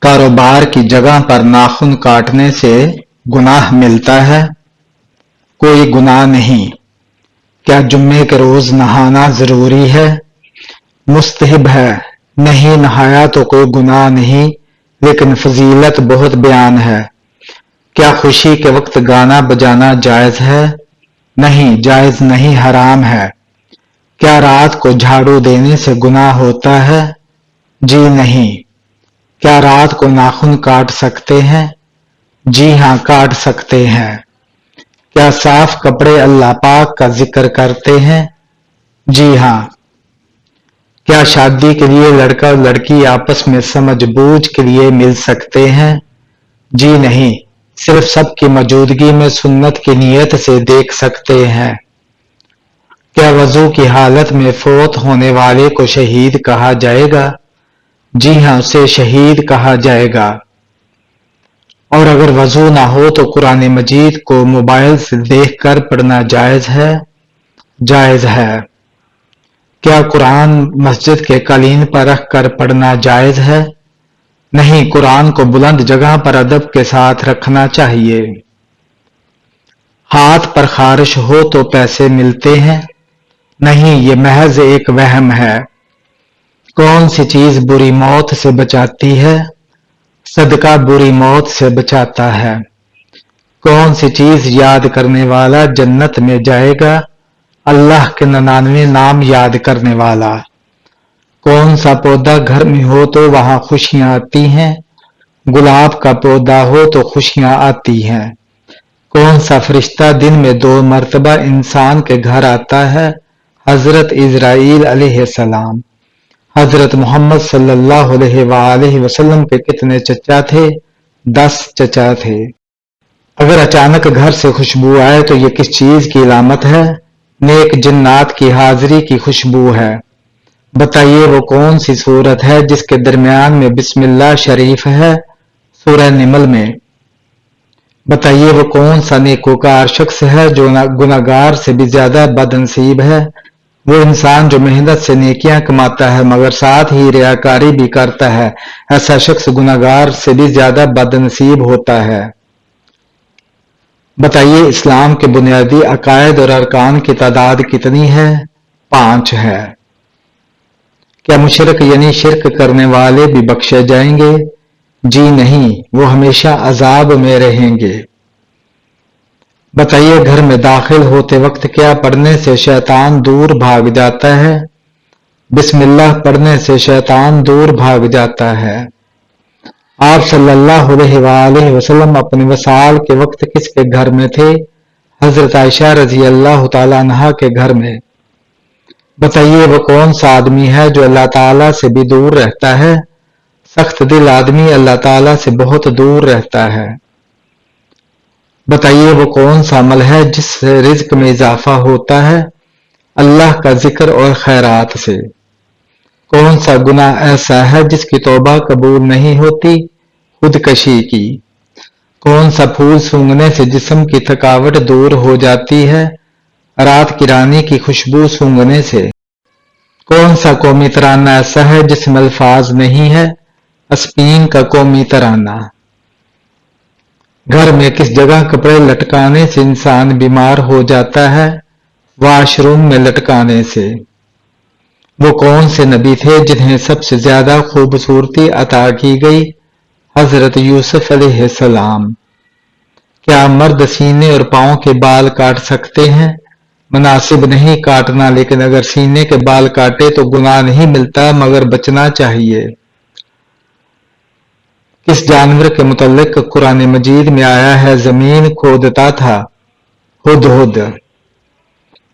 کاروبار کی جگہ پر ناخن کاٹنے سے گناہ ملتا ہے؟ کوئی گناہ نہیں۔ کیا جمعے کے روز نہانا ضروری ہے؟ مستحب ہے۔ نہیں نہایا تو کوئی گناہ نہیں، لیکن فضیلت بہت بیان ہے۔ کیا خوشی کے وقت گانا بجانا جائز ہے؟ نہیں، جائز نہیں، حرام ہے۔ کیا رات کو جھاڑو دینے سے گناہ ہوتا ہے؟ جی نہیں۔ کیا رات کو ناخن کاٹ سکتے ہیں؟ جی ہاں، کاٹ سکتے ہیں۔ کیا صاف کپڑے اللہ پاک کا ذکر کرتے ہیں؟ جی ہاں۔ کیا شادی کے لیے لڑکا اور لڑکی آپس میں سمجھ بوجھ کے لیے مل سکتے ہیں؟ جی نہیں، صرف سب کی موجودگی میں سنت کی نیت سے دیکھ سکتے ہیں۔ کیا وضو کی حالت میں فوت ہونے والے کو شہید کہا جائے گا؟ جی ہاں، اسے شہید کہا جائے گا۔ اور اگر وضو نہ ہو تو قرآن مجید کو موبائل سے دیکھ کر پڑھنا جائز ہے؟ جائز ہے۔ کیا قرآن مسجد کے قالین پر رکھ کر پڑھنا جائز ہے؟ نہیں، قرآن کو بلند جگہ پر ادب کے ساتھ رکھنا چاہیے۔ ہاتھ پر خارش ہو تو پیسے ملتے ہیں؟ نہیں، یہ محض ایک وہم ہے۔ کون سی چیز بری موت سے بچاتی ہے؟ صدقہ بری موت سے بچاتا ہے۔ کون سی چیز یاد کرنے والا جنت میں جائے گا؟ اللہ کے 99 نام یاد کرنے والا۔ کون سا پودا گھر میں ہو تو وہاں خوشیاں آتی ہیں؟ گلاب کا پودا ہو تو خوشیاں آتی ہیں۔ کون سا فرشتہ دن میں 2 مرتبہ انسان کے گھر آتا ہے؟ حضرت اسرائیل علیہ السلام۔ حضرت محمد صلی اللہ علیہ وآلہ وسلم کے کتنے چچا تھے؟ 10 چچا تھے۔ اگر اچانک گھر سے خوشبو آئے تو یہ کس چیز کی علامت ہے؟ نیک جنات کی حاضری کی خوشبو ہے۔ بتائیے وہ کون سی سورت ہے جس کے درمیان میں بسم اللہ شریف ہے؟ سورہ نمل میں۔ بتائیے وہ کون سا نیکوکار شخص ہے جو گناہگار سے بھی زیادہ بد نصیب ہے؟ وہ انسان جو محنت سے نیکیاں کماتا ہے مگر ساتھ ہی ریاکاری بھی کرتا ہے، ایسا شخص گناہگار سے بھی زیادہ بد نصیب ہوتا ہے۔ بتائیے اسلام کے بنیادی عقائد اور ارکان کی تعداد کتنی ہے؟ 5 ہے۔ کیا مشرک یعنی شرک کرنے والے بھی بخشے جائیں گے؟ جی نہیں، وہ ہمیشہ عذاب میں رہیں گے۔ بتائیے گھر میں داخل ہوتے وقت کیا پڑھنے سے شیطان دور بھاگ جاتا ہے؟ بسم اللہ پڑھنے سے شیطان دور بھاگ جاتا ہے۔ آپ صلی اللہ علیہ وآلہ وسلم اپنے وصال کے وقت کس کے گھر میں تھے؟ حضرت عائشہ رضی اللہ تعالیٰ عنہا کے گھر میں۔ بتائیے وہ کون سا آدمی ہے جو اللہ تعالیٰ سے بھی دور رہتا ہے؟ سخت دل آدمی اللہ تعالیٰ سے بہت دور رہتا ہے۔ بتائیے وہ کون سا عمل ہے جس سے رزق میں اضافہ ہوتا ہے؟ اللہ کا ذکر اور خیرات سے۔ کون سا گناہ ایسا ہے جس کی توبہ قبول نہیں ہوتی؟ خودکشی کی۔ کون سا پھول سونگھنے سے جسم کی تھکاوٹ دور ہو جاتی ہے؟ رات کی رانی کی خوشبو سونگھنے سے۔ کون سا قومی ترانہ ایسا ہے جس میں الفاظ نہیں ہے؟ اسپین کا قومی ترانہ۔ گھر میں کس جگہ کپڑے لٹکانے سے انسان بیمار ہو جاتا ہے؟ واش روم میں لٹکانے سے۔ وہ کون سے نبی تھے جنہیں سب سے زیادہ خوبصورتی عطا کی گئی؟ حضرت یوسف علیہ السلام۔ کیا مرد سینے اور پاؤں کے بال کاٹ سکتے ہیں؟ مناسب نہیں کاٹنا، لیکن اگر سینے کے بال کاٹے تو گناہ نہیں ملتا مگر بچنا چاہیے۔ کس جانور کے متعلق قرآن مجید میں آیا ہے زمین کھودتا تھا؟ ہدہد۔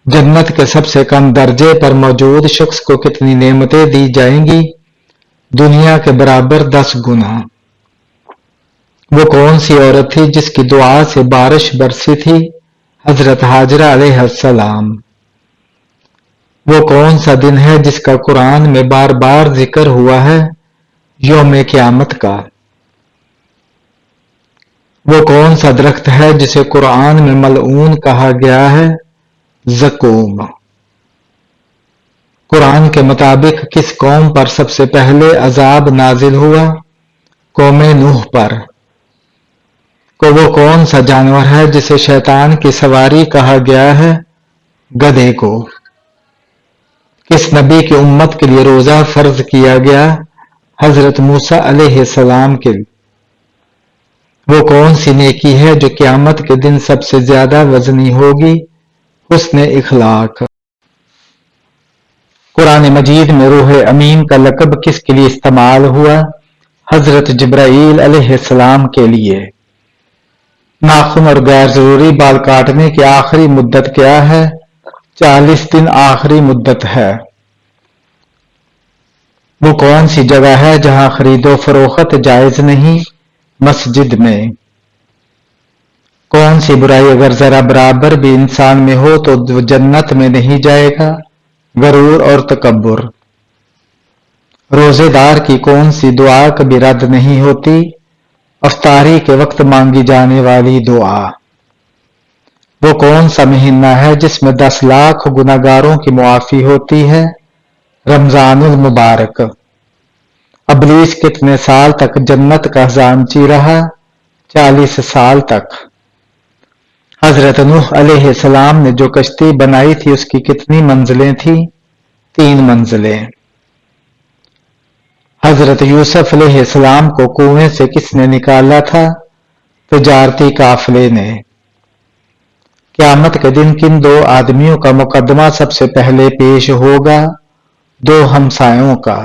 جنت کے سب سے کم درجے پر موجود شخص کو کتنی نعمتیں دی جائیں گی؟ دنیا کے برابر 10 گنا۔ وہ کون سی عورت تھی جس کی دعا سے بارش برسی تھی؟ حضرت ہاجرہ علیہ السلام۔ وہ کون سا دن ہے جس کا قرآن میں بار بار ذکر ہوا ہے؟ یوم قیامت کا۔ وہ کون سا درخت ہے جسے قرآن میں ملعون کہا گیا ہے؟ زقوم۔ قرآن کے مطابق کس قوم پر سب سے پہلے عذاب نازل ہوا؟ قوم نوح پر کو وہ کون سا جانور ہے جسے شیطان کی سواری کہا گیا ہے؟ گدھے کو۔ کس نبی کی امت کے لیے روزہ فرض کیا گیا؟ حضرت موسیٰ علیہ السلام کے لیے۔ وہ کون سی نیکی ہے جو قیامت کے دن سب سے زیادہ وزنی ہوگی؟ حسن اخلاق۔ قرآن مجید میں روح امین کا لقب کس کے لیے استعمال ہوا؟ حضرت جبرائیل علیہ السلام کے لیے۔ ناخن اور غیر ضروری بال کاٹنے کی آخری مدت کیا ہے؟ 40 دن آخری مدت ہے۔ وہ کون سی جگہ ہے جہاں خرید و فروخت جائز نہیں؟ مسجد میں۔ کون سی برائی اگر ذرا برابر بھی انسان میں ہو تو وہ جنت میں نہیں جائے گا؟ غرور اور تکبر۔ روزے دار کی کون سی دعا کبھی رد نہیں ہوتی؟ افطاری کے وقت مانگی جانے والی دعا۔ وہ کون سا مہینہ ہے جس میں 10 لاکھ گناہگاروں کی معافی ہوتی ہے؟ رمضان المبارک۔ ابلیس کتنے سال تک جنت کا خزانچی رہا؟ 40 سال تک۔ حضرت نوح علیہ السلام نے جو کشتی بنائی تھی اس کی کتنی منزلیں تھیں؟ 3 منزلیں۔ حضرت یوسف علیہ السلام کو کنویں سے کس نے نکالا تھا؟ تجارتی قافلے نے۔ قیامت کے دن کن 2 آدمیوں کا مقدمہ سب سے پہلے پیش ہوگا؟ 2 ہمسایوں کا۔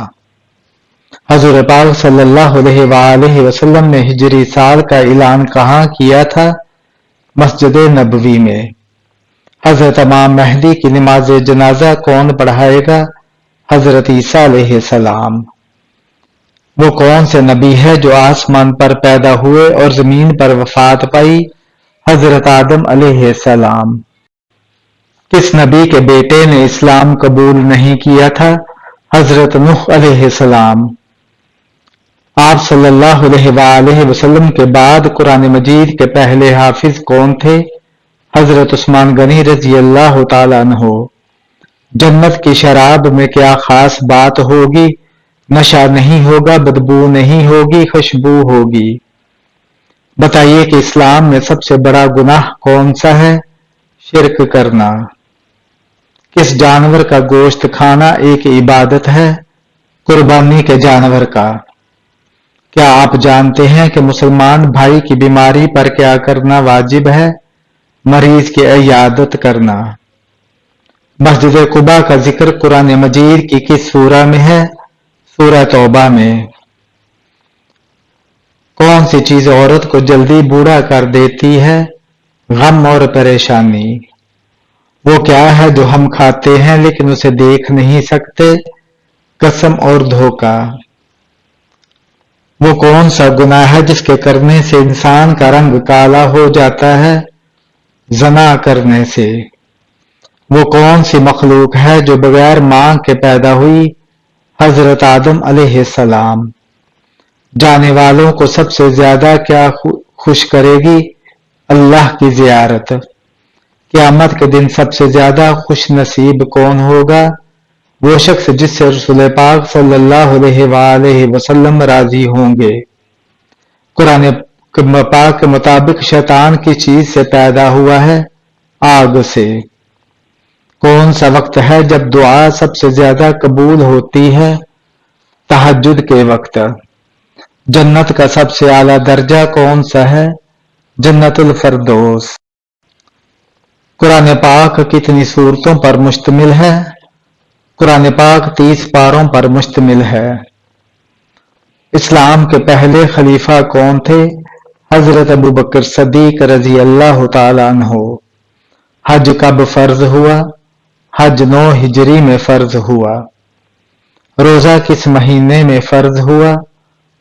حضور پاک صلی اللہ علیہ وآلہ وسلم نے ہجری سال کا اعلان کہاں کیا تھا؟ مسجد نبوی میں۔ حضرت امام مہدی کی نماز جنازہ کون پڑھائے گا؟ حضرت عیسیٰ علیہ السلام۔ وہ کون سے نبی ہے جو آسمان پر پیدا ہوئے اور زمین پر وفات پائی؟ حضرت آدم علیہ السلام۔ کس نبی کے بیٹے نے اسلام قبول نہیں کیا تھا؟ حضرت نوح علیہ السلام۔ آپ صلی اللہ علیہ وآلہ وسلم کے بعد قرآن مجید کے پہلے حافظ کون تھے؟ حضرت عثمان غنی رضی اللہ تعالیٰ عنہ۔ جنت کی شراب میں کیا خاص بات ہوگی؟ نشہ نہیں ہوگا، بدبو نہیں ہوگی، خوشبو ہوگی۔ بتائیے کہ اسلام میں سب سے بڑا گناہ کون سا ہے؟ شرک کرنا۔ کس جانور کا گوشت کھانا ایک عبادت ہے؟ قربانی کے جانور کا۔ کیا آپ جانتے ہیں کہ مسلمان بھائی کی بیماری پر کیا کرنا واجب ہے؟ مریض کی عیادت کرنا۔ مسجد قباء کا ذکر قرآن مجید کی کس سورہ میں ہے؟ سورہ توبہ میں۔ کون سی چیز عورت کو جلدی بوڑھا کر دیتی ہے؟ غم اور پریشانی۔ وہ کیا ہے جو ہم کھاتے ہیں لیکن اسے دیکھ نہیں سکتے؟ قسم اور دھوکہ۔ وہ کون سا گناہ ہے جس کے کرنے سے انسان کا رنگ کالا ہو جاتا ہے؟ زنا کرنے سے۔ وہ کون سی مخلوق ہے جو بغیر ماں کے پیدا ہوئی؟ حضرت آدم علیہ السلام۔ جانے والوں کو سب سے زیادہ کیا خوش کرے گی؟ اللہ کی زیارت۔ قیامت کے دن سب سے زیادہ خوش نصیب کون ہوگا؟ وہ شخص جس سے رسول پاک صلی اللہ علیہ وآلہ وسلم راضی ہوں گے۔ قرآن پاک کے مطابق شیطان کی چیز سے پیدا ہوا ہے؟ آگ سے۔ کون سا وقت ہے جب دعا سب سے زیادہ قبول ہوتی ہے؟ تہجد کے وقت۔ جنت کا سب سے اعلیٰ درجہ کون سا ہے؟ جنت الفردوس۔ قرآن پاک کتنی سورتوں پر مشتمل ہے؟ قرآن پاک 30 پاروں پر مشتمل ہے۔ اسلام کے پہلے خلیفہ کون تھے؟ حضرت ابوبکر صدیق رضی اللہ تعالیٰ عنہ۔ حج کب فرض ہوا؟ حج 9 ہجری میں فرض ہوا۔ روزہ کس مہینے میں فرض ہوا؟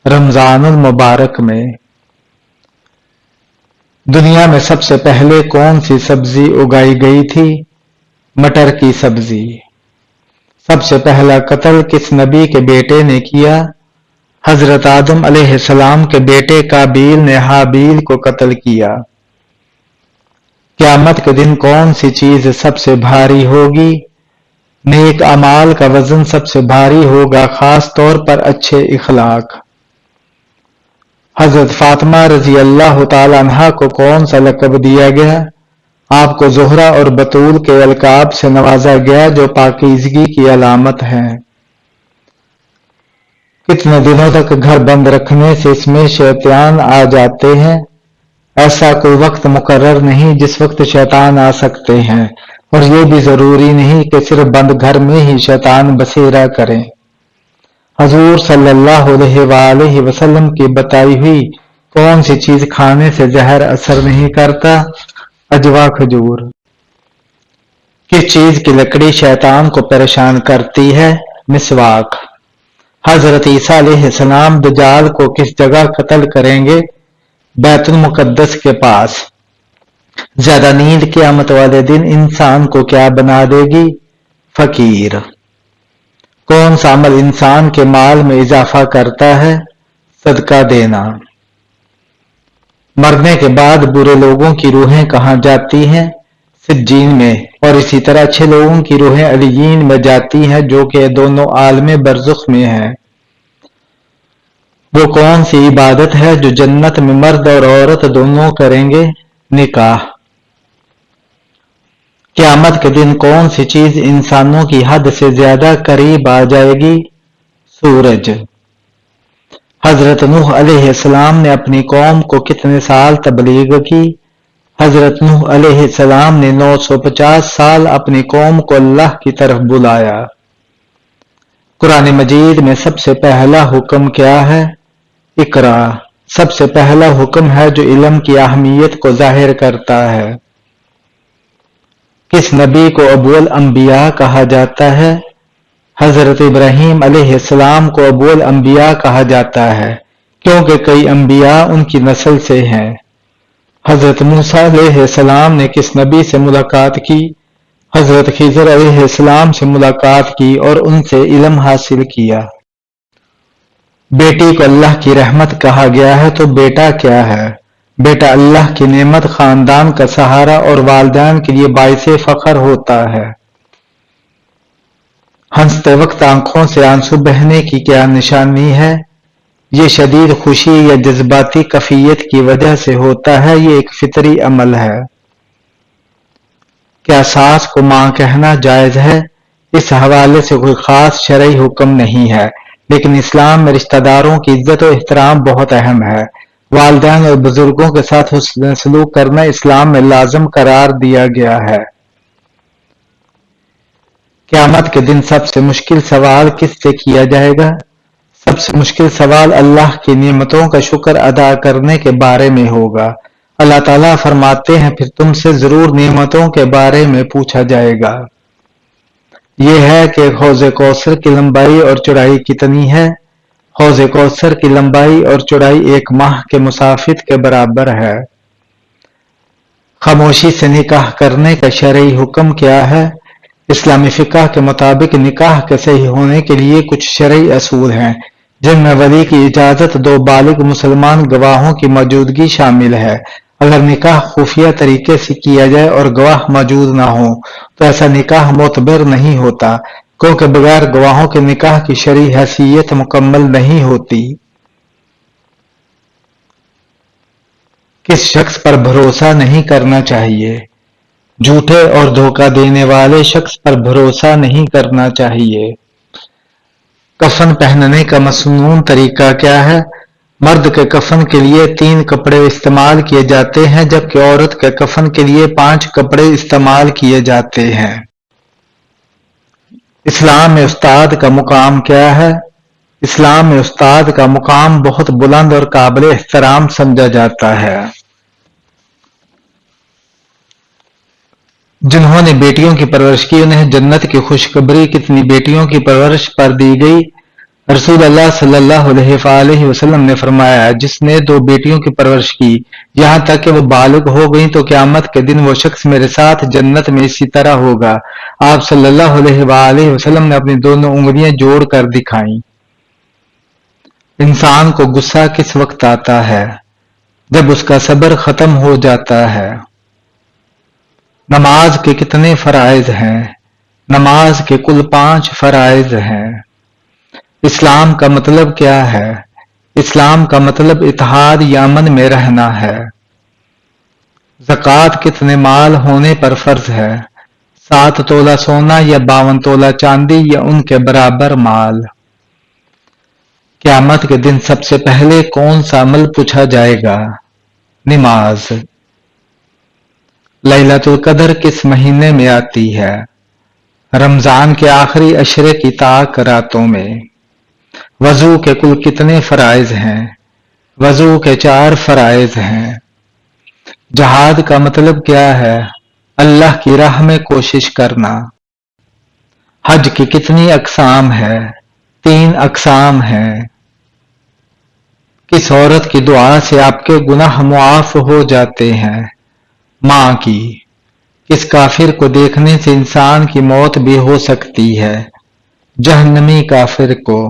رمضان المبارک میں۔ دنیا میں سب سے پہلے کون سی سبزی اگائی گئی تھی؟ مٹر کی سبزی۔ سب سے پہلا قتل کس نبی کے بیٹے نے کیا؟ حضرت آدم علیہ السلام کے بیٹے قابیل نے حابیل کو قتل کیا۔ قیامت کے دن کون سی چیز سب سے بھاری ہوگی؟ نیک اعمال کا وزن سب سے بھاری ہوگا، خاص طور پر اچھے اخلاق۔ حضرت فاطمہ رضی اللہ تعالی عنہا کو کون سا لقب دیا گیا؟ آپ کو زہرا اور بطول کے القاب سے نوازا گیا جو پاکیزگی کی علامت ہیں۔ کتنے دنوں تک گھر بند رکھنے سے اس میں شیطان آ جاتے ہیں؟ ایسا کوئی وقت مقرر نہیں جس وقت شیطان آ سکتے ہیں، اور یہ بھی ضروری نہیں کہ صرف بند گھر میں ہی شیطان بسیرا کرے۔ حضور صلی اللہ علیہ وآلہ وسلم کی بتائی ہوئی کون سی چیز کھانے سے زہر اثر نہیں کرتا؟ اجوا کھجور۔ کس چیز کی لکڑی شیطان کو پریشان کرتی ہے؟ مسواک۔ حضرت عیسیٰ علیہ السلام دجال کو کس جگہ قتل کریں گے؟ بیت المقدس کے پاس۔ زیادہ نیند قیامت والے دن انسان کو کیا بنا دے گی؟ فقیر۔ کون سا عمل انسان کے مال میں اضافہ کرتا ہے؟ صدقہ دینا۔ مرنے کے بعد برے لوگوں کی روحیں کہاں جاتی ہیں؟ سجین میں، اور اسی طرح اچھے لوگوں کی روحیں علیین میں جاتی ہیں جو کہ دونوں عالم برزخ میں ہیں۔ وہ کون سی عبادت ہے جو جنت میں مرد اور عورت دونوں کریں گے؟ نکاح۔ قیامت کے دن کون سی چیز انسانوں کی حد سے زیادہ قریب آ جائے گی؟ سورج۔ حضرت نوح علیہ السلام نے اپنی قوم کو کتنے سال تبلیغ کی؟ حضرت نوح علیہ السلام نے 950 سال اپنی قوم کو اللہ کی طرف بلایا۔ قرآن مجید میں سب سے پہلا حکم کیا ہے؟ اقرا۔ سب سے پہلا حکم ہے جو علم کی اہمیت کو ظاہر کرتا ہے۔ کس نبی کو ابو الانبیاء کہا جاتا ہے؟ حضرت ابراہیم علیہ السلام کو ابو الانبیاء کہا جاتا ہے کیونکہ کئی انبیاء ان کی نسل سے ہیں۔ حضرت موسیٰ علیہ السلام نے کس نبی سے ملاقات کی؟ حضرت خضر علیہ السلام سے ملاقات کی اور ان سے علم حاصل کیا۔ بیٹی کو اللہ کی رحمت کہا گیا ہے تو بیٹا کیا ہے؟ بیٹا اللہ کی نعمت، خاندان کا سہارا اور والدین کے لیے باعث فخر ہوتا ہے۔ ہنستے وقت آنکھوں سے آنسو بہنے کی کیا نشانی ہے؟ یہ شدید خوشی یا جذباتی کیفیت کی وجہ سے ہوتا ہے، یہ ایک فطری عمل ہے۔ کیا ساس کو ماں کہنا جائز ہے؟ اس حوالے سے کوئی خاص شرعی حکم نہیں ہے، لیکن اسلام میں رشتہ داروں کی عزت و احترام بہت اہم ہے۔ والدین اور بزرگوں کے ساتھ حسن سلوک کرنا اسلام میں لازم قرار دیا گیا ہے۔ قیامت کے دن سب سے مشکل سوال کس سے کیا جائے گا؟ سب سے مشکل سوال اللہ کی نعمتوں کا شکر ادا کرنے کے بارے میں ہوگا۔ اللہ تعالیٰ فرماتے ہیں پھر تم سے ضرور نعمتوں کے بارے میں پوچھا جائے گا۔ یہ ہے کہ حوض کوثر کی لمبائی اور چوڑائی کتنی ہے؟ حوض کوثر کی لمبائی اور چوڑائی 1 ماہ کے مسافر کے برابر ہے۔ خاموشی سے نکاح کرنے کا شرعی حکم کیا ہے؟ اسلامی فقہ کے مطابق نکاح کے صحیح ہونے کے لیے کچھ شرعی اصول ہیں جن میں ولی کی اجازت، 2 بالغ مسلمان گواہوں کی موجودگی شامل ہے۔ اگر نکاح خفیہ طریقے سے کیا جائے اور گواہ موجود نہ ہوں تو ایسا نکاح معتبر نہیں ہوتا، کیونکہ بغیر گواہوں کے نکاح کی شرعی حیثیت مکمل نہیں ہوتی۔ کس شخص پر بھروسہ نہیں کرنا چاہیے؟ جھوٹے اور دھوکہ دینے والے شخص پر بھروسہ نہیں کرنا چاہیے۔ کفن پہننے کا مسنون طریقہ کیا ہے؟ مرد کے کفن کے لیے 3 کپڑے استعمال کیے جاتے ہیں جبکہ عورت کے کفن کے لیے 5 کپڑے استعمال کیے جاتے ہیں۔ اسلام میں استاد کا مقام کیا ہے؟ اسلام میں استاد کا مقام بہت بلند اور قابل احترام سمجھا جاتا ہے۔ جنہوں نے بیٹیوں کی پرورش کی انہیں جنت کی خوشخبری کتنی بیٹیوں کی پرورش پر دی گئی؟ رسول اللہ صلی اللہ علیہ وآلہ وسلم نے فرمایا جس نے 2 بیٹیوں کی پرورش کی یہاں تک کہ وہ بالغ ہو گئیں تو قیامت کے دن وہ شخص میرے ساتھ جنت میں اسی طرح ہوگا۔ آپ صلی اللہ علیہ وآلہ وسلم نے اپنی دونوں انگلیاں جوڑ کر دکھائیں۔ انسان کو غصہ کس وقت آتا ہے؟ جب اس کا صبر ختم ہو جاتا ہے۔ نماز کے کتنے فرائض ہیں؟ نماز کے کل 5 فرائض ہیں۔ اسلام کا مطلب کیا ہے؟ اسلام کا مطلب اتحاد یا امن میں رہنا ہے۔ زکوٰۃ کتنے مال ہونے پر فرض ہے؟ 7 تولہ سونا یا 52 تولہ چاندی یا ان کے برابر مال؟ قیامت کے دن سب سے پہلے کون سا عمل پوچھا جائے گا؟ نماز۔ لیلۃ القدر کس مہینے میں آتی ہے؟ رمضان کے آخری عشرے کی طاق راتوں میں۔ وضو کے کل کتنے فرائض ہیں؟ وضو کے 4 فرائض ہیں۔ جہاد کا مطلب کیا ہے؟ اللہ کی راہ میں کوشش کرنا۔ حج کی کتنی اقسام ہے؟ 3 اقسام ہیں۔ کس عورت کی دعا سے آپ کے گناہ معاف ہو جاتے ہیں؟ ماں کی۔ کس کافر کو دیکھنے سے انسان کی موت بھی ہو سکتی ہے؟ جہنمی کافر کو۔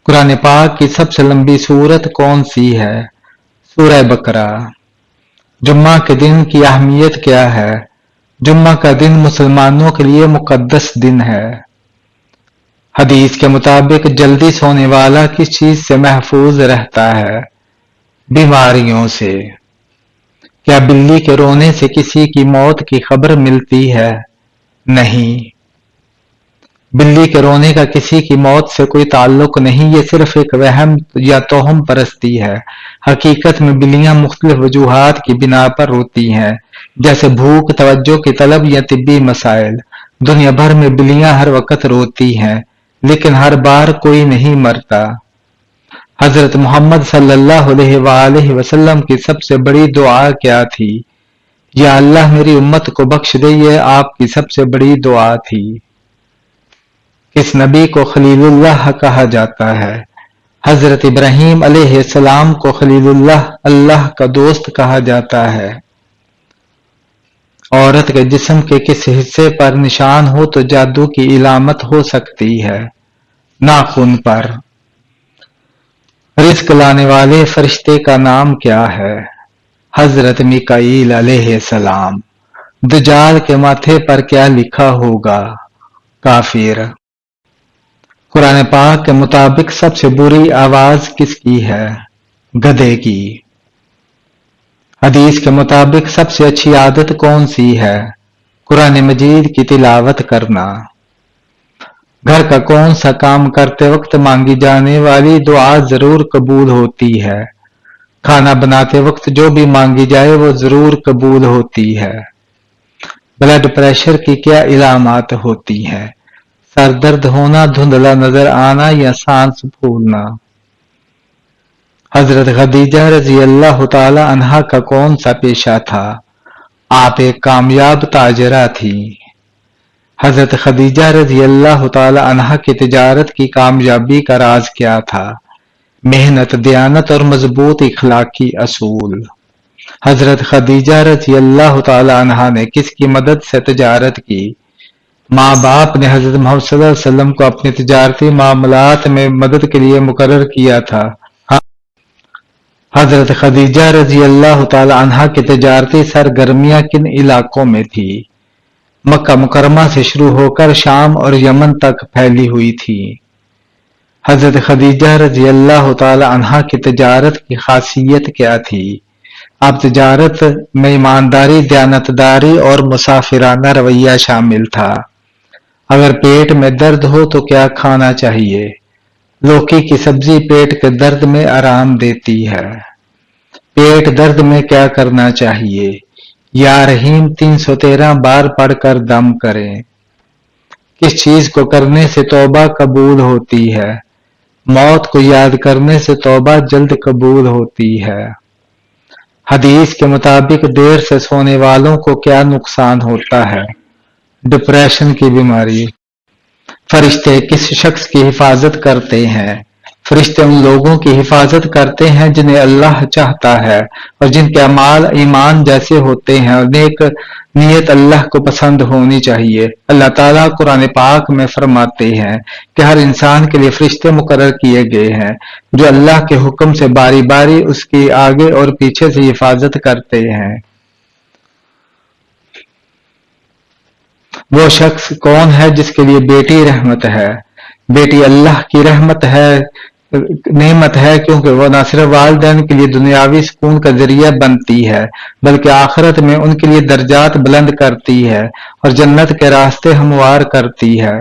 قرآن پاک کی سب سے لمبی سورت کون سی ہے؟ سورہ بقرہ۔ جمعہ کے دن کی اہمیت کیا ہے؟ جمعہ کا دن مسلمانوں کے لیے مقدس دن ہے۔ حدیث کے مطابق جلدی سونے والا کس چیز سے محفوظ رہتا ہے؟ بیماریوں سے۔ کیا بلی کے رونے سے کسی کی موت کی خبر ملتی ہے؟ نہیں۔ بلی کے رونے کا کسی کی موت سے کوئی تعلق نہیں، یہ صرف ایک وہم یا توہم پرستی ہے۔ حقیقت میں بلیاں مختلف وجوہات کی بنا پر روتی ہیں، جیسے بھوک، توجہ کی طلب یا طبی مسائل۔ دنیا بھر میں بلیاں ہر وقت روتی ہیں، لیکن ہر بار کوئی نہیں مرتا۔ حضرت محمد صلی اللہ علیہ وآلہ وسلم کی سب سے بڑی دعا کیا تھی؟ یا اللہ میری امت کو بخش دے، یہ آپ کی سب سے بڑی دعا تھی۔ کس نبی کو خلیل اللہ کہا جاتا ہے؟ حضرت ابراہیم علیہ السلام کو خلیل اللہ، اللہ کا دوست کہا جاتا ہے۔ عورت کے جسم کے کس حصے پر نشان ہو تو جادو کی علامت ہو سکتی ہے؟ ناخن پر۔ رزق لانے والے فرشتے کا نام کیا ہے؟ حضرت میکائیل علیہ السلام۔ دجال کے ماتھے پر کیا لکھا ہوگا؟ کافر۔ قرآن پاک کے مطابق سب سے بری آواز کس کی ہے؟ گدھے کی۔ حدیث کے مطابق سب سے اچھی عادت کون سی ہے؟ قرآن مجید کی تلاوت کرنا۔ گھر کا کون سا کام کرتے وقت مانگی جانے والی دعا ضرور قبول ہوتی ہے؟ کھانا بناتے وقت جو بھی مانگی جائے وہ ضرور قبول ہوتی ہے۔ بلڈ پریشر کی کیا علامات ہوتی ہیں؟ سر درد ہونا، دھندلا نظر آنا یا سانس پھولنا۔ حضرت خدیجہ رضی اللہ تعالی عنہا کا کون سا پیشہ تھا؟ آپ ایک کامیاب تاجرہ تھی۔ حضرت خدیجہ رضی اللہ تعالی عنہا کی تجارت کی کامیابی کا راز کیا تھا؟ محنت، دیانت اور مضبوط اخلاقی اصول۔ حضرت خدیجہ رضی اللہ تعالی عنہا نے کس کی مدد سے تجارت کی؟ ماں باپ نے حضرت محمد صلی اللہ علیہ وسلم کو اپنے تجارتی معاملات میں مدد کے لیے مقرر کیا تھا۔ حضرت خدیجہ رضی اللہ تعالی عنہا کی تجارتی سرگرمیاں کن علاقوں میں تھی؟ مکہ مکرمہ سے شروع ہو کر شام اور یمن تک پھیلی ہوئی تھی۔ حضرت خدیجہ رضی اللہ تعالی عنہا کی تجارت کی خاصیت کیا تھی؟ اب تجارت میں ایمانداری، دیانتداری اور مسافرانہ رویہ شامل تھا۔ اگر پیٹ میں درد ہو تو کیا کھانا چاہیے؟ لوکی کی سبزی پیٹ کے درد میں آرام دیتی ہے۔ پیٹ درد میں کیا کرنا چاہیے؟ یا رحیم 313 بار پڑھ کر دم کریں۔ کس چیز کو کرنے سے توبہ قبول ہوتی ہے؟ موت کو یاد کرنے سے توبہ جلد قبول ہوتی ہے۔ حدیث کے مطابق دیر سے سونے والوں کو کیا نقصان ہوتا ہے؟ ڈپریشن کی بیماری۔ فرشتے کس شخص کی حفاظت کرتے ہیں؟ فرشتے ان لوگوں کی حفاظت کرتے ہیں جنہیں اللہ چاہتا ہے اور جن کے اعمال ایمان جیسے ہوتے ہیں اور نیک نیت اللہ کو پسند ہونی چاہیے۔ اللہ تعالیٰ قرآن پاک میں فرماتے ہیں کہ ہر انسان کے لیے فرشتے مقرر کیے گئے ہیں جو اللہ کے حکم سے باری باری اس کی آگے اور پیچھے سے حفاظت کرتے ہیں۔ وہ شخص کون ہے جس کے لیے بیٹی رحمت ہے؟ بیٹی اللہ کی رحمت ہے۔ نعمت ہے، کیونکہ وہ نہ صرف والدین کے لیے دنیاوی سکون کا ذریعہ بنتی ہے بلکہ آخرت میں ان کے لیے درجات بلند کرتی ہے اور جنت کے راستے ہموار کرتی ہے۔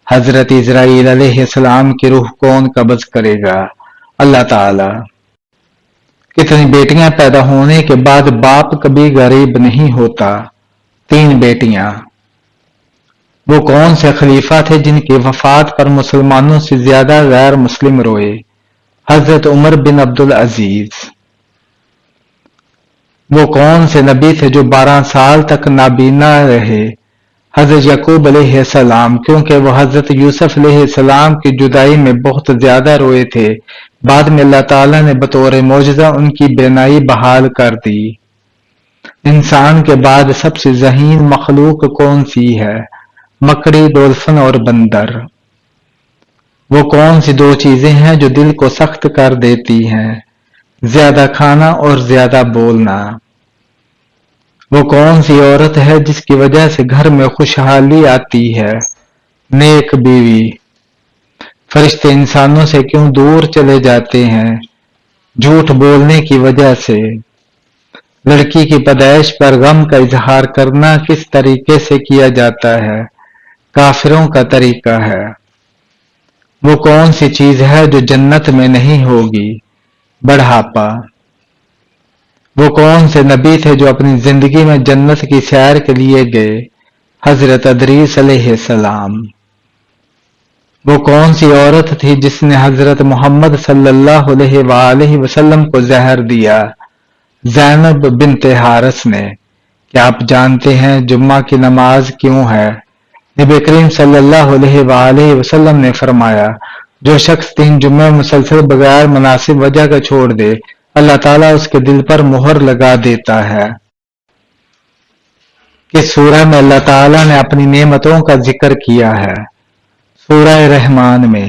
حضرت اسرائیل علیہ السلام کی روح کون قبض کرے گا؟ اللہ تعالی۔ کتنی بیٹیاں پیدا ہونے کے بعد باپ کبھی غریب نہیں ہوتا؟ 3 بیٹیاں۔ وہ کون سے خلیفہ تھے جن کی وفات پر مسلمانوں سے زیادہ غیر مسلم روئے؟ حضرت عمر بن عبدالعزیز۔ وہ کون سے نبی تھے جو 12 سال تک نابینا رہے؟ حضرت یعقوب علیہ السلام، کیونکہ وہ حضرت یوسف علیہ السلام کی جدائی میں بہت زیادہ روئے تھے۔ بعد میں اللہ تعالیٰ نے بطور معجزہ ان کی بینائی بحال کر دی۔ انسان کے بعد سب سے ذہین مخلوق کون سی ہے؟ مکڑی، ڈولفن اور بندر۔ وہ کون سی 2 چیزیں ہیں جو دل کو سخت کر دیتی ہیں؟ زیادہ کھانا اور زیادہ بولنا۔ وہ کون سی عورت ہے جس کی وجہ سے گھر میں خوشحالی آتی ہے؟ نیک بیوی۔ فرشتے انسانوں سے کیوں دور چلے جاتے ہیں؟ جھوٹ بولنے کی وجہ سے۔ لڑکی کی پیدائش پر غم کا اظہار کرنا کس طریقے سے کیا جاتا ہے؟ کافروں کا طریقہ ہے۔ وہ کون سی چیز ہے جو جنت میں نہیں ہوگی؟ بڑھاپا۔ وہ کون سے نبی تھے جو اپنی زندگی میں جنت کی سیر کے لیے گئے؟ حضرت ادریس علیہ السلام۔ وہ کون سی عورت تھی جس نے حضرت محمد صلی اللہ علیہ وآلہ وسلم کو زہر دیا؟ زینب بنت حارث نے۔ کیا آپ جانتے ہیں جمعہ کی نماز کیوں ہے؟ نبی کریم صلی اللہ علیہ وآلہ وسلم نے فرمایا، جو شخص 3 جمعے مسلسل بغیر مناسب وجہ کا چھوڑ دے، اللہ تعالیٰ اس کے دل پر مہر لگا دیتا ہے۔ کس سورہ میں اللہ تعالیٰ نے اپنی نعمتوں کا ذکر کیا ہے؟ سورہ رحمان میں۔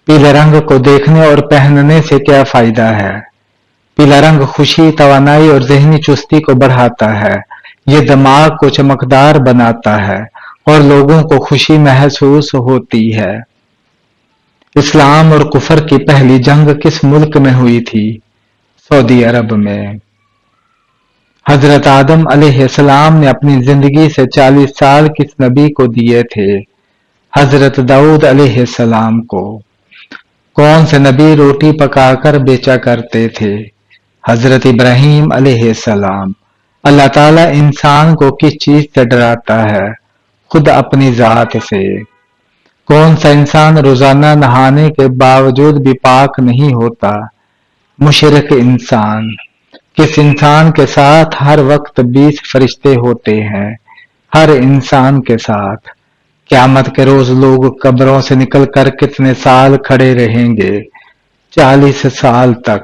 پیلے رنگ کو دیکھنے اور پہننے سے کیا فائدہ ہے؟ پیلا رنگ خوشی، توانائی اور ذہنی چستی کو بڑھاتا ہے۔ یہ دماغ کو چمکدار بناتا ہے اور لوگوں کو خوشی محسوس ہوتی ہے۔ اسلام اور کفر کی پہلی جنگ کس ملک میں ہوئی تھی؟ سعودی عرب میں۔ حضرت آدم علیہ السلام نے اپنی زندگی سے 40 سال کس نبی کو دیے تھے؟ حضرت داؤد علیہ السلام کو۔ کون سے نبی روٹی پکا کر بیچا کرتے تھے؟ حضرت ابراہیم علیہ السلام۔ اللہ تعالیٰ انسان کو کس چیز سے ڈراتا ہے؟ خود اپنی ذات سے۔ کون سا انسان روزانہ نہانے کے باوجود بھی پاک نہیں ہوتا؟ مشرک انسان۔ کس انسان کے ساتھ ہر وقت 20 فرشتے ہوتے ہیں؟ ہر انسان کے ساتھ۔ قیامت کے روز لوگ قبروں سے نکل کر کتنے سال کھڑے رہیں گے؟ 40 سال تک۔